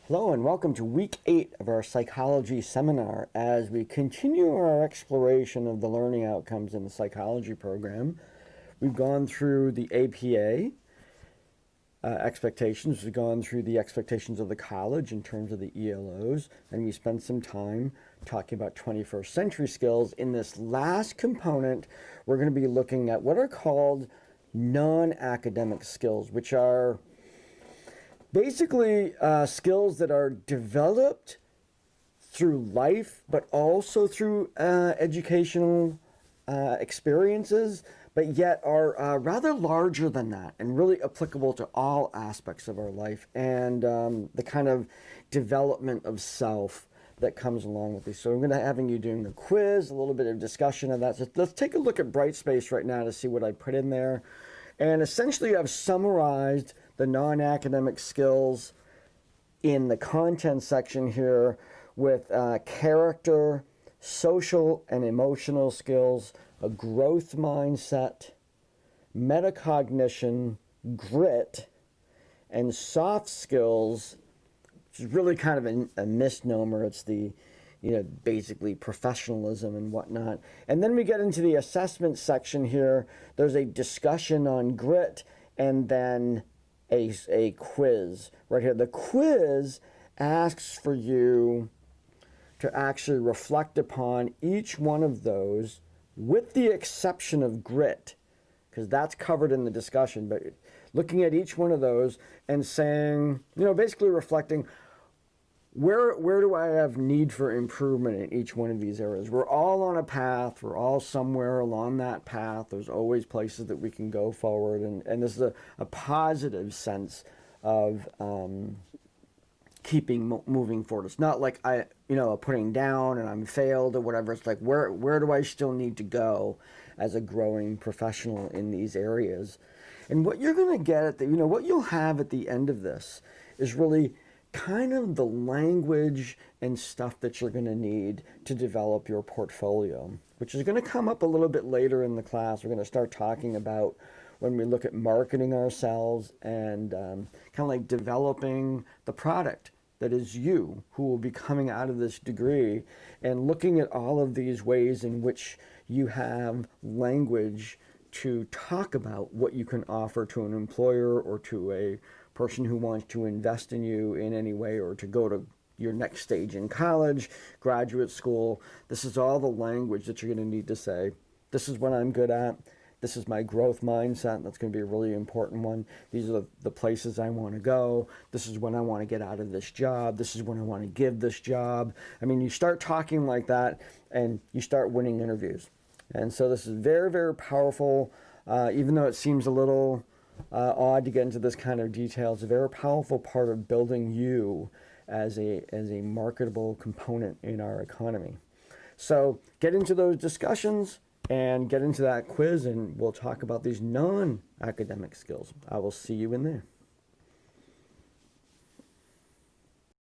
Hello and welcome to week 8 of our psychology seminar as we continue our exploration of the learning outcomes in the psychology program. We've gone through the APA expectations, we've gone through the expectations of the college in terms of the ELOs, and we spent some time talking about 21st century skills. In this last component, we're going to be looking at what are called non-academic skills, which are basically skills that are developed through life, but also through educational experiences, but yet are rather larger than that and really applicable to all aspects of our life and the kind of development of self that comes along with these. So I'm going to having you doing a quiz, a little bit of discussion of that. So let's take a look at Brightspace right now to see what I put in there. And essentially I've summarized the non-academic skills in the content section here with character, social and emotional skills, a growth mindset, metacognition, grit, and soft skills, which is really kind of a misnomer. It's the, basically professionalism and whatnot. And then we get into the assessment section here. There's a discussion on grit and then a quiz right here. The quiz asks for you to actually reflect upon each one of those with the exception of grit, because that's covered in the discussion, but looking at each one of those and saying, basically reflecting, where do I have need for improvement in each one of these areas? We're all on a path. We're all somewhere along that path. There's always places that we can go forward. And this is a positive sense of keeping moving forward. It's not like a putting down and I'm failed or whatever. It's like, where do I still need to go as a growing professional in these areas? And what you're going to get at what you'll have at the end of this is really kind of the language and stuff that you're going to need to develop your portfolio, which is going to come up a little bit later in the class. We're going to start talking about when we look at marketing ourselves and kind of like developing the product that is you, who will be coming out of this degree, and looking at all of these ways in which you have language to talk about what you can offer to an employer or to a person who wants to invest in you in any way, or to go to your next stage in college, graduate school. This is all the language that you're going to need to say, this is what I'm good at. This is my growth mindset. That's going to be a really important one. These are the places I want to go. This is what I want to get out of this job. This is what I want to give this job. I mean, you start talking like that and you start winning interviews. And so this is very, very powerful, even though it seems a little odd to get into this kind of detail. It's a very powerful part of building you as a marketable component in our economy. So get into those discussions and get into that quiz, and we'll talk about these non-academic skills. I will see you in there.